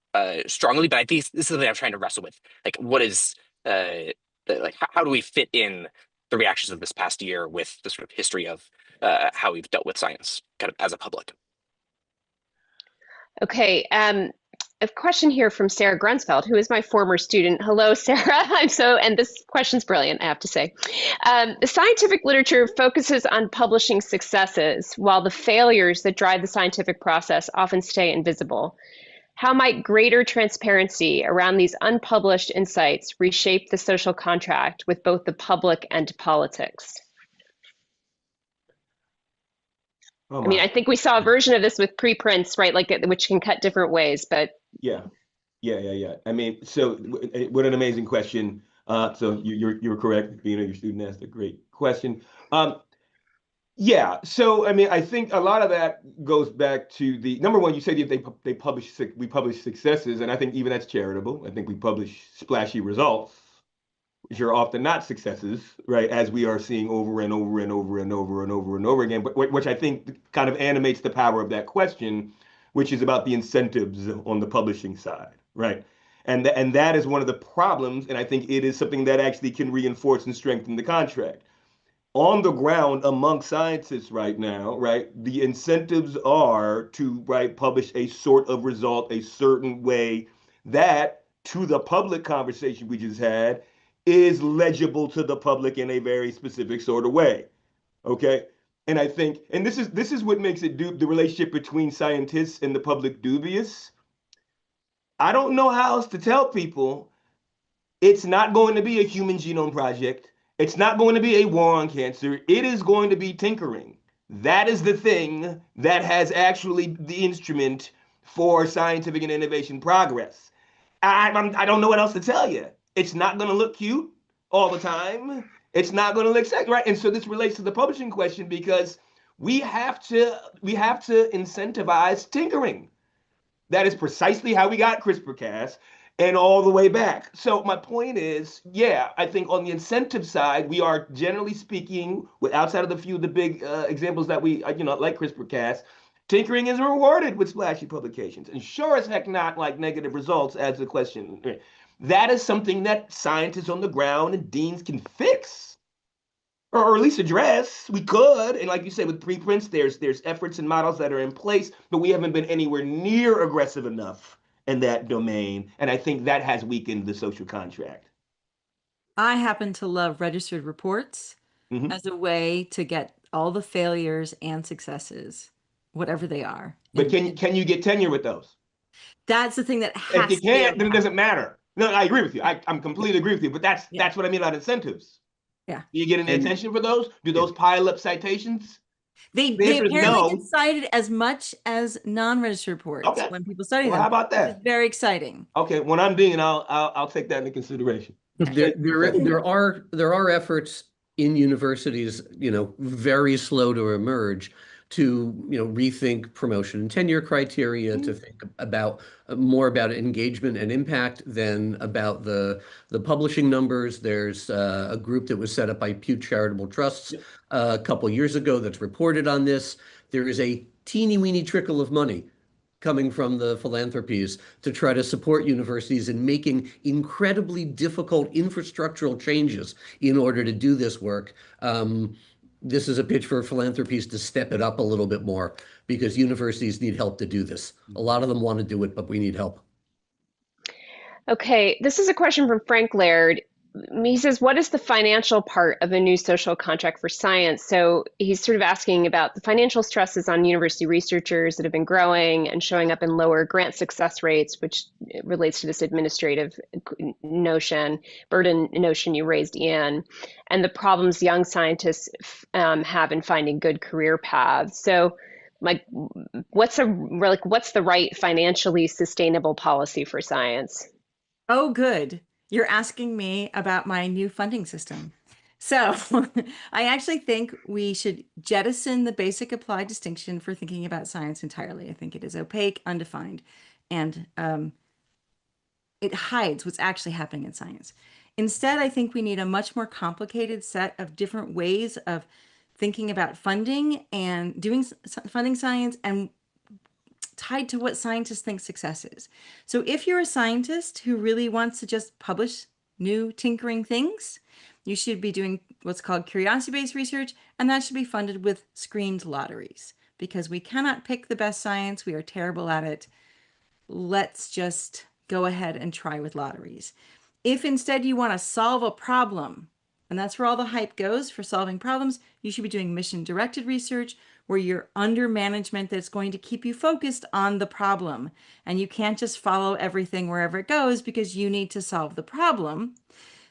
strongly, but I think this is something I'm trying to wrestle with. Like, what is like how do we fit in the reactions of this past year with the sort of history of how we've dealt with science kind of as a public? Okay, a question here from Sarah Grunsfeld, who is my former student. Hello, Sarah. And this question's brilliant, I have to say. The scientific literature focuses on publishing successes, while the failures that drive the scientific process often stay invisible. How might greater transparency around these unpublished insights reshape the social contract with both the public and politics? Oh I mean, my. I think we saw a version of this with preprints, right? Like, which can cut different ways, but Yeah. I mean, so what an amazing question. So you're correct. Being your student asked a great question. Yeah. So I mean, I think a lot of that goes back to the number one. You said if we publish successes, and I think even that's charitable. I think we publish splashy results, which are often not successes, right? As we are seeing over and over and over and over and over and over again, but which I think kind of animates the power of that question, which is about the incentives on the publishing side, right? And that is one of the problems, and I think it is something that actually can reinforce and strengthen the contract. On the ground among scientists right now, right, the incentives are to, right, publish a sort of result a certain way that, to the public conversation we just had, is legible to the public in a very specific sort of way. Okay. And I think, and this is what makes it the relationship between scientists and the public dubious. I don't know how else to tell people it's not going to be a human genome project. It's not going to be a war on cancer. It is going to be tinkering. That is the thing that has actually the instrument for scientific and innovation progress. I don't know what else to tell you. It's not going to look cute all the time. It's not going to look sexy, right? And so this relates to the publishing question because we have to incentivize tinkering. That is precisely how we got CRISPR-Cas and all the way back. So my point is, yeah, I think on the incentive side, we are generally speaking, with outside of the few of the big examples that we, like CRISPR-Cas, tinkering is rewarded with splashy publications, and sure as heck not like negative results as the question. That is something that scientists on the ground and deans can fix, or at least address. We could, and like you said, with preprints, there's efforts and models that are in place, but we haven't been anywhere near aggressive enough in that domain, and I think that has weakened the social contract. I happen to love registered reports as a way to get all the failures and successes, whatever they are. But can you get tenure with those? That's the thing that If has you to be can't, then it unpacked. doesn't matter. No, I agree with you. I'm completely agree with you. But that's what I mean about incentives. Yeah. Do you get any And- attention for those? Do those pile up citations? They The answer is apparently no. get cited as much as non-registered reports Okay. when people study Well, them. how about Which is that? very exciting. Okay, when I'm dean, I'll take that into consideration. There are efforts in universities, very slow to emerge to, rethink promotion and tenure criteria, to think about more about engagement and impact than about the publishing numbers. There's a group that was set up by Pew Charitable Trusts a couple years ago that's reported on this. There is a teeny weeny trickle of money coming from the philanthropies to try to support universities in making incredibly difficult infrastructural changes in order to do this work. This is a pitch for philanthropies to step it up a little bit more because universities need help to do this. A lot of them want to do it, but we need help. okay, this is a question from Frank Laird. He says, what is the financial part of a new social contract for science? So he's sort of asking about the financial stresses on university researchers that have been growing and showing up in lower grant success rates, which relates to this administrative burden notion you raised, Ian, and the problems young scientists have in finding good career paths. So what's the right financially sustainable policy for science? Oh, good. You're asking me about my new funding system. So I actually think we should jettison the basic applied distinction for thinking about science entirely. I think it is opaque, undefined, and it hides what's actually happening in science. Instead, I think we need a much more complicated set of different ways of thinking about funding and doing funding science and tied to what scientists think success is. So if you're a scientist who really wants to just publish new tinkering things, you should be doing what's called curiosity-based research, and that should be funded with screened lotteries, because we cannot pick the best science. We are terrible at it. Let's just go ahead and try with lotteries. If instead you want to solve a problem, and that's where all the hype goes for solving problems, you should be doing mission-directed research where you're under management that's going to keep you focused on the problem. And you can't just follow everything wherever it goes because you need to solve the problem.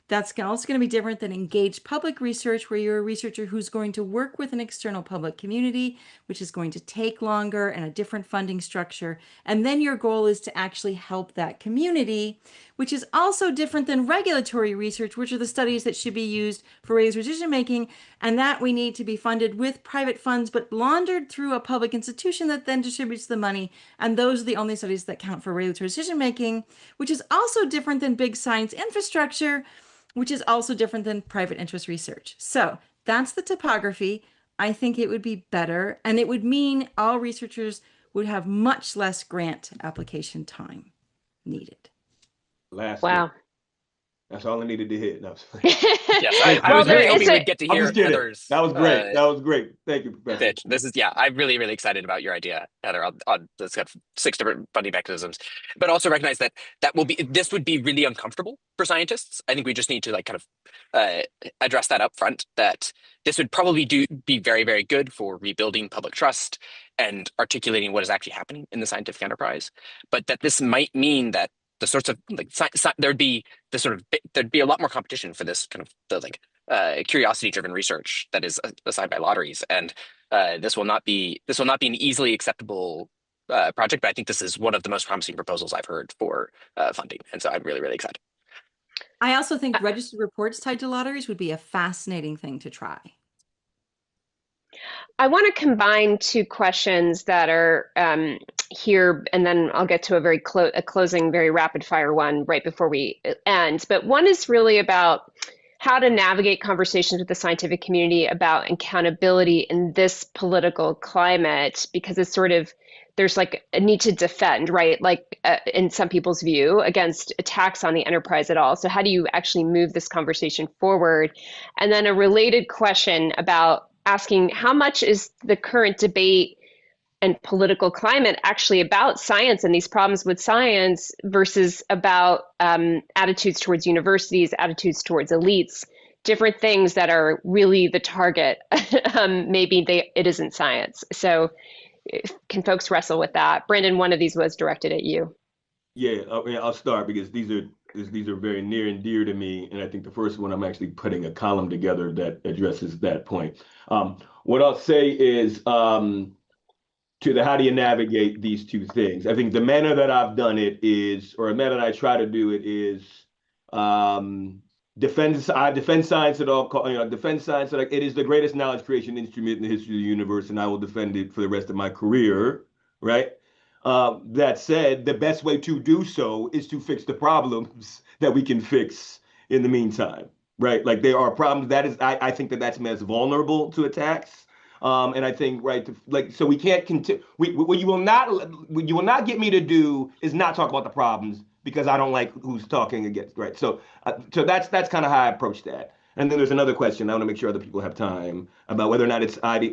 That's also going to be different than engaged public research, where you're a researcher who's going to work with an external public community, which is going to take longer and a different funding structure. And then your goal is to actually help that community, which is also different than regulatory research, which are the studies that should be used for regulatory decision making. And that we need to be funded with private funds, but laundered through a public institution that then distributes the money. And those are the only studies that count for regulatory decision making, which is also different than big science infrastructure, which is also different than private interest research. So that's the topography. I think it would be better, and it would mean all researchers would have much less grant application time needed. Last Wow. That's all I needed to hit. No, Yes, I was really hoping we'd get to hear Heather's. That was great. That was great. Thank you, Professor. Pitch. This is, yeah, I'm really, really excited about your idea, Heather, on this got 6 different funding mechanisms, but also recognize that this would be really uncomfortable for scientists. I think we just need to like kind of address that up front, that this would probably be very, very good for rebuilding public trust and articulating what is actually happening in the scientific enterprise, but that this might mean that the sorts of like there'd be a lot more competition for this kind of the curiosity-driven research that is assigned by lotteries, and this will not be an easily acceptable project. But I think this is one of the most promising proposals I've heard for funding, and so I'm really, really excited. I also think registered reports tied to lotteries would be a fascinating thing to try. I want to combine 2 questions that are here, and then I'll get to a closing, very rapid fire one right before we end. But one is really about how to navigate conversations with the scientific community about accountability in this political climate, because it's sort of, there's like a need to defend, right? Like in some people's view, against attacks on the enterprise at all. So how do you actually move this conversation forward? And then a related question about asking how much is the current debate and political climate actually about science and these problems with science versus about attitudes towards universities, attitudes towards elites, different things that are really the target. Maybe it isn't science. So can folks wrestle with that? Brandon, one of these was directed at you. Yeah, I'll start because these are very near and dear to me, and I think the first one I'm actually putting a column together that addresses that point. What I'll say is to the how do you navigate these 2 things? I think the manner that I've done it is, or a manner that I try to do it is, defend science at all costs. Defend science. It is the greatest knowledge creation instrument in the history of the universe, and I will defend it for the rest of my career. Right. That said, the best way to do so is to fix the problems that we can fix in the meantime. Right. Like there are problems that is, I think that's most vulnerable to attacks. And I think, right, so we can't continue. What you will not get me to do is not talk about the problems because I don't like who's talking against, right? So that's kind of how I approach that. And then there's another question. I want to make sure other people have time about whether or not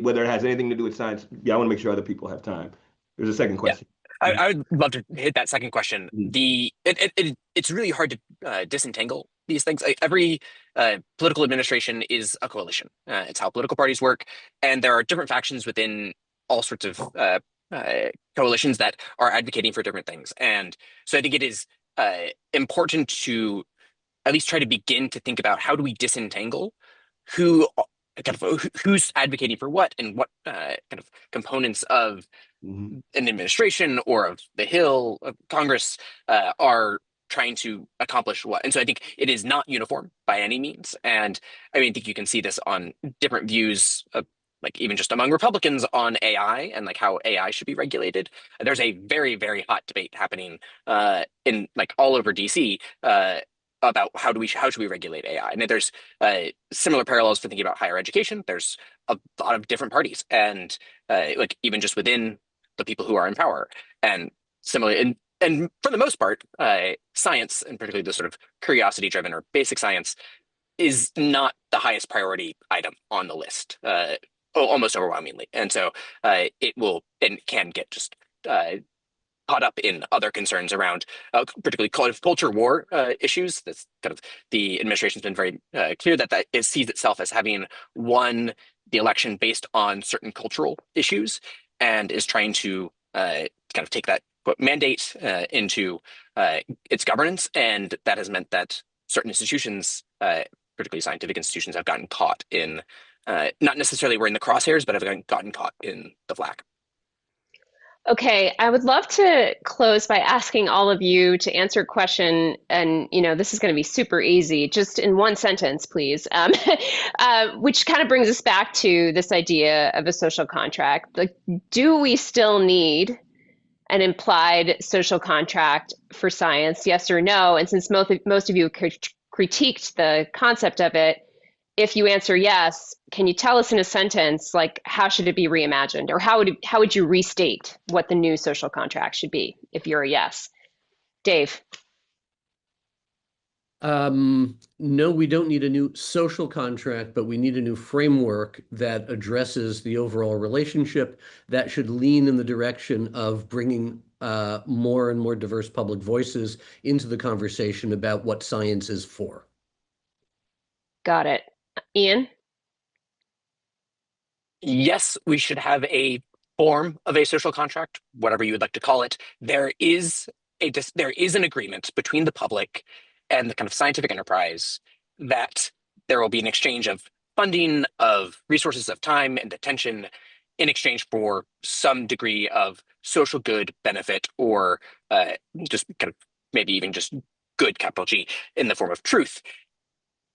whether it has anything to do with science. Yeah, I want to make sure other people have time. There's a second question. Yeah. I would love to hit that second question. It's really hard to disentangle these things. Every political administration is a coalition. It's how political parties work, and there are different factions within all sorts of coalitions that are advocating for different things. And so I think it is important to at least try to begin to think about how do we disentangle who's advocating for what and what kind of components of an administration or of the Hill of Congress are trying to accomplish what. And so I think it is not uniform by any means. And I mean, I think you can see this on different views like even just among Republicans on AI and like how AI should be regulated. There's a very, very hot debate happening in like all over DC about how should we regulate AI. And there's similar parallels for thinking about higher education. There's a lot of different parties, and like even just within the people who are in power, and similarly, and for the most part, science, and particularly the sort of curiosity-driven or basic science, is not the highest priority item on the list, almost overwhelmingly. And so it will and can get just caught up in other concerns around particularly culture war issues. That's kind of the administration's been very clear that it sees itself as having won the election based on certain cultural issues, and is trying to kind of take that mandate into its governance. And that has meant that certain institutions, particularly scientific institutions, have gotten caught in, not necessarily we're in the crosshairs, but have gotten caught in the flak. Okay, I would love to close by asking all of you to answer a question, and this is going to be super easy, just in one sentence, please. Which kind of brings us back to this idea of a social contract. Like, do we still need an implied social contract for science? Yes or no? And since most of you critiqued the concept of it, if you answer yes, can you tell us in a sentence, like, how should it be reimagined? Or how would you restate what the new social contract should be if you're a yes? Dave. No, we don't need a new social contract, but we need a new framework that addresses the overall relationship that should lean in the direction of bringing more and more diverse public voices into the conversation about what science is for. Got it. Ian? Yes, we should have a form of a social contract, whatever you would like to call it. There is an agreement between the public and the kind of scientific enterprise that there will be an exchange of funding, of resources, of time and attention in exchange for some degree of social good benefit, or just kind of maybe even just good, capital G, in the form of truth.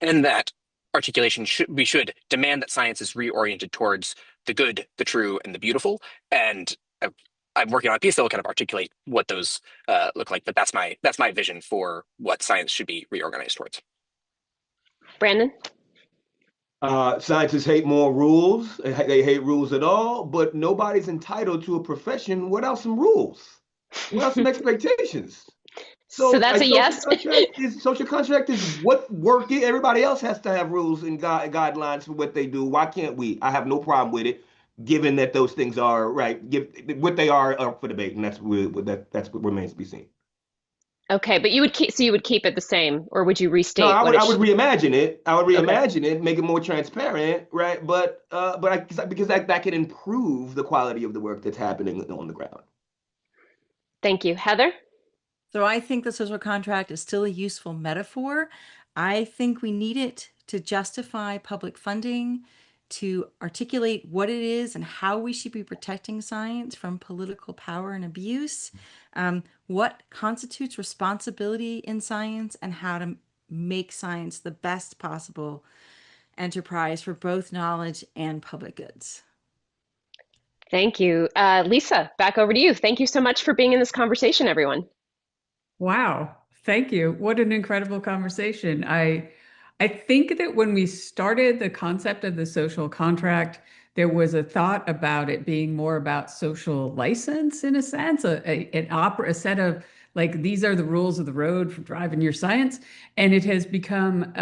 And that articulation we should demand that science is reoriented towards the good, the true, and the beautiful. And I'm working on a piece that will kind of articulate what those look like. But that's my vision for what science should be reorganized towards. Brandon? Scientists hate more rules. They hate rules at all, but nobody's entitled to a profession without some rules, without some expectations. So that's a yes. Social contract is what work is. Everybody else has to have rules and guidelines for what they do. Why can't we? I have no problem with it, given that those things are right. What they are up for debate, and that's what remains to be seen. Okay, but you would keep it the same, or would you restate? No, I would reimagine it. I would reimagine it, make it more transparent, right? But because that could improve the quality of the work that's happening on the ground. Thank you, Heather. So I think the social contract is still a useful metaphor. I think we need it to justify public funding, to articulate what it is and how we should be protecting science from political power and abuse, what constitutes responsibility in science, and how to make science the best possible enterprise for both knowledge and public goods. Thank you. Lisa, back over to you. Thank you so much for being in this conversation, everyone. Wow. Thank you. What an incredible conversation. I think that when we started the concept of the social contract, there was a thought about it being more about social license, in a sense, a set of like, these are the rules of the road for driving your science. And it has become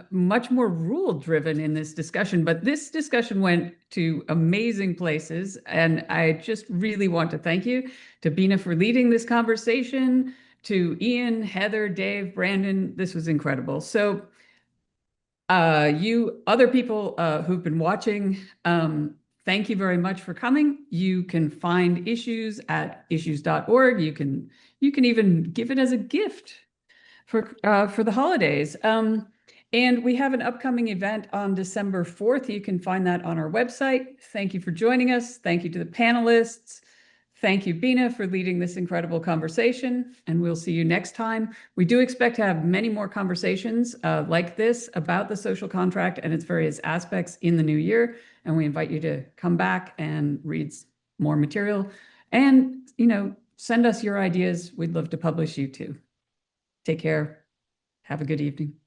much more rule driven in this discussion, but this discussion went to amazing places. And I just really want to thank you to Bina for leading this conversation, to Ian, Heather, Dave, Brandon. This was incredible. So you other people who've been watching, thank you very much for coming. You can find Issues at issues.org. You can even give it as a gift for the holidays. And we have an upcoming event on December 4th. You can find that on our website. Thank you for joining us. Thank you to the panelists. Thank you, Bina, for leading this incredible conversation, and we'll see you next time. We do expect to have many more conversations like this about the social contract and its various aspects in the new year, and we invite you to come back and read more material and, send us your ideas. We'd love to publish you too. Take care. Have a good evening.